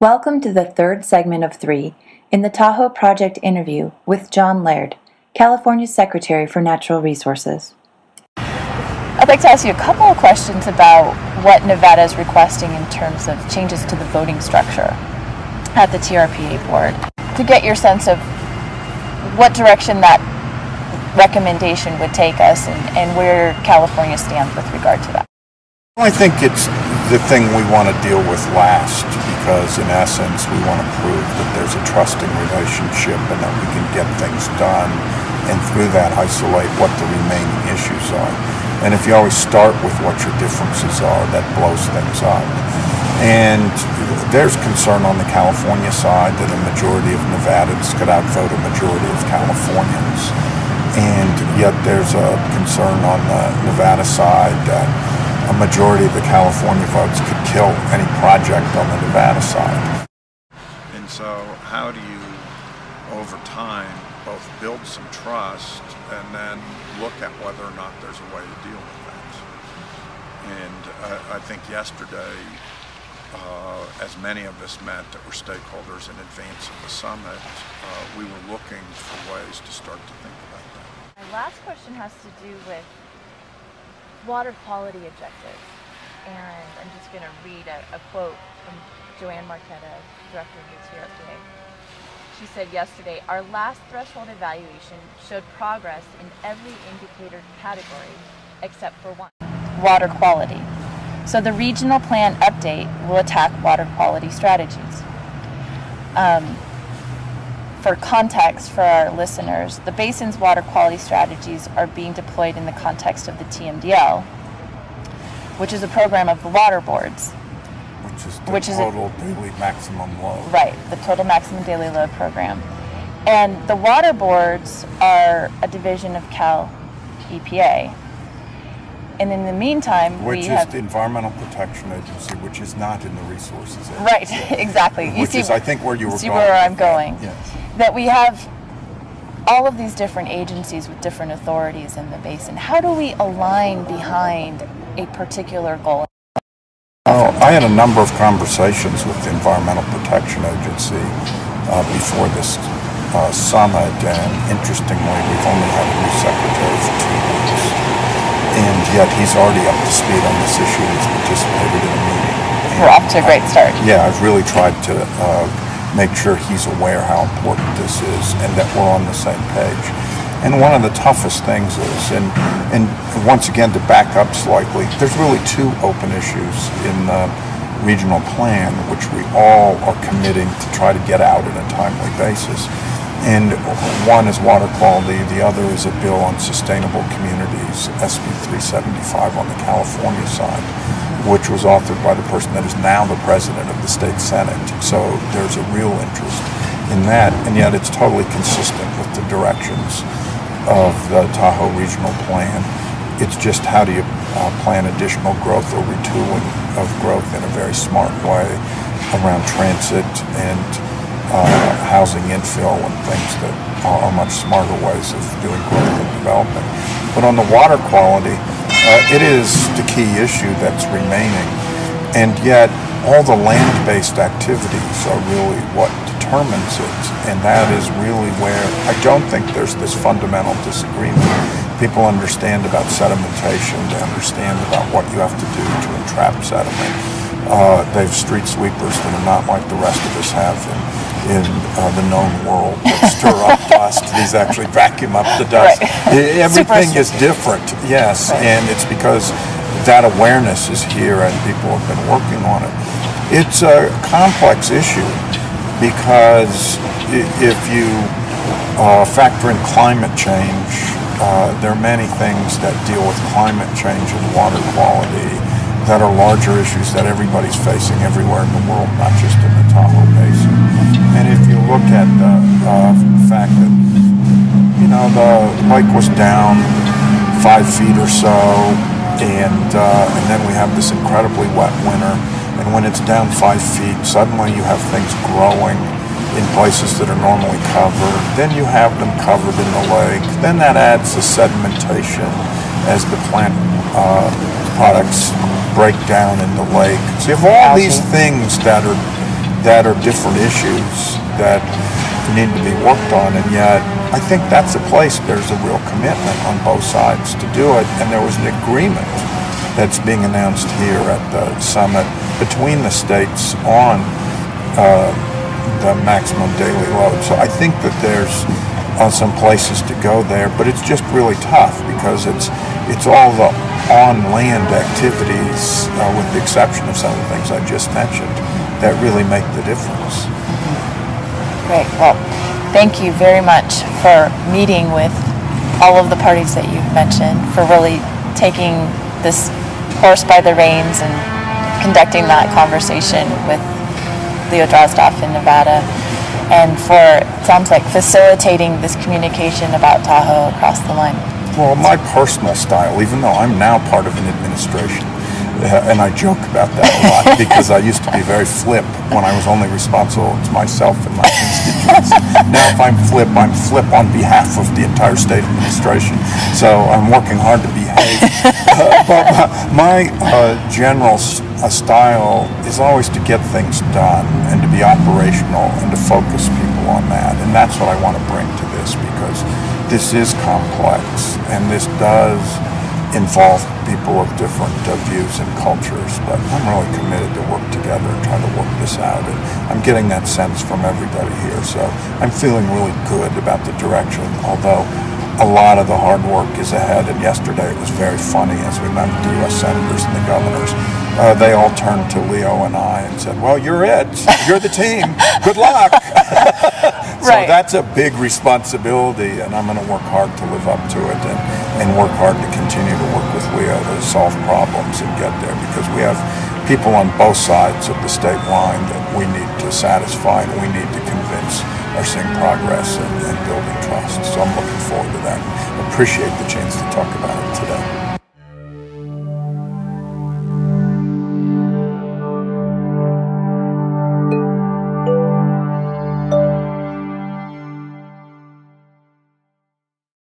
Welcome to the third segment of 3 in the Tahoe Project interview with John Laird, California's Secretary for Natural Resources. I'd like to ask you a couple of questions about what Nevada is requesting in terms of changes to the voting structure at the TRPA board, to get your sense of what direction that recommendation would take us and where California stands with regard to that. I think it's the thing we want to deal with last, because in essence we want to prove that there's a trusting relationship and that we can get things done, and through that isolate what the remaining issues are. And if you always start with what your differences are, that blows things up. And there's concern on the California side that a majority of Nevadans could outvote a majority of Californians. And yet there's a concern on the Nevada side that a majority of the California votes could kill any project on the Nevada side. And so how do you, over time, both build some trust and then look at whether or not there's a way to deal with that? And I think yesterday, as many of us met that were stakeholders in advance of the summit, we were looking for ways to start to think about that. My last question has to do with water quality objectives, and I'm just going to read a quote from Joanne Marquetta, Director of the TRPA. She said yesterday, "Our last threshold evaluation showed progress in every indicator category except for one, water quality. So the regional plan update will attack water quality strategies." For context for our listeners, the basin's water quality strategies are being deployed in the context of the TMDL, which is a program of the water boards. Which is the total daily maximum load. Right, the total maximum daily load program. And the water boards are a division of Cal EPA. And in the meantime, which is the Environmental Protection Agency, which is not in the resources area. Right, exactly. Which is, I think, where you were going. See where I'm going. Yes. That we have all of these different agencies with different authorities in the basin. How do we align behind a particular goal? I had a number of conversations with the Environmental Protection Agency before this summit, and interestingly, we've only had a new secretary for 2 weeks. And yet he's already up to speed on this issue. He's participated in a meeting. We're off to a great start. Yeah, I've really tried to make sure he's aware how important this is and that we're on the same page. And one of the toughest things is, and once again to back up slightly, there's really 2 open issues in the regional plan, which we all are committing to try to get out in a timely basis. And one is water quality, the other is a bill on sustainable communities, SB 375 on the California side, which was authored by the person that is now the president of the state senate. So there's a real interest in that, and yet it's totally consistent with the directions of the Tahoe regional plan. It's just how do you plan additional growth or retooling of growth in a very smart way around transit and housing infill and things that are much smarter ways of doing growth and development. But on the water quality, it is the key issue that's remaining, and yet all the land-based activities are really what determines it, and that is really where I don't think there's this fundamental disagreement. People understand about sedimentation, they understand about what you have to do to entrap sediment. They have street sweepers that are not like the rest of us have in the known world that stir up dust. These actually vacuum up the dust. Right. Everything is different, yes, right. And it's because that awareness is here and people have been working on it. It's a complex issue because if you factor in climate change, there are many things that deal with climate change and water quality that are larger issues that everybody's facing everywhere in the world, not just in the Tahoe Basin. And if you look at the fact that, you know, the lake was down 5 feet or so, and then we have this incredibly wet winter, and when it's down 5 feet, suddenly you have things growing in places that are normally covered. Then you have them covered in the lake. Then that adds the sedimentation as the plant products break down in the lake. So you have all these things that are that are different issues that need to be worked on, and yet I think that's a place there's a real commitment on both sides to do it, and there was an agreement that's being announced here at the summit between the states on the maximum daily load. So I think that there's some places to go there, but it's just really tough because it's all the on-land activities, with the exception of some of the things I just mentioned, that really make the difference. Great. Well, thank you very much for meeting with all of the parties that you've mentioned, for really taking this horse by the reins and conducting that conversation with Leo Drozdoff in Nevada, and for, it sounds like, facilitating this communication about Tahoe across the line. Well, my personal style, even though I'm now part of an administration, and I joke about that a lot because I used to be very flip when I was only responsible to myself and my constituents. Now if I'm flip on behalf of the entire state administration. So I'm working hard to behave. But my general style is always to get things done and to be operational and to focus people on that. And that's what I want to bring to this, because this is complex and this does involve people of different views and cultures, but I'm really committed to work together and try to work this out, and I'm getting that sense from everybody here, so I'm feeling really good about the direction, although a lot of the hard work is ahead. And yesterday it was very funny as we met the U.S. senators and the governors. They all turned to Leo and I and said, well, you're it, you're the team, good luck. So that's a big responsibility, and I'm going to work hard to live up to it, and work hard to continue to work with Leo to solve problems and get there, because we have people on both sides of the state line that we need to satisfy, and we need to convince are seeing progress and building trust. So I'm looking forward to that. Appreciate the chance to talk about it today.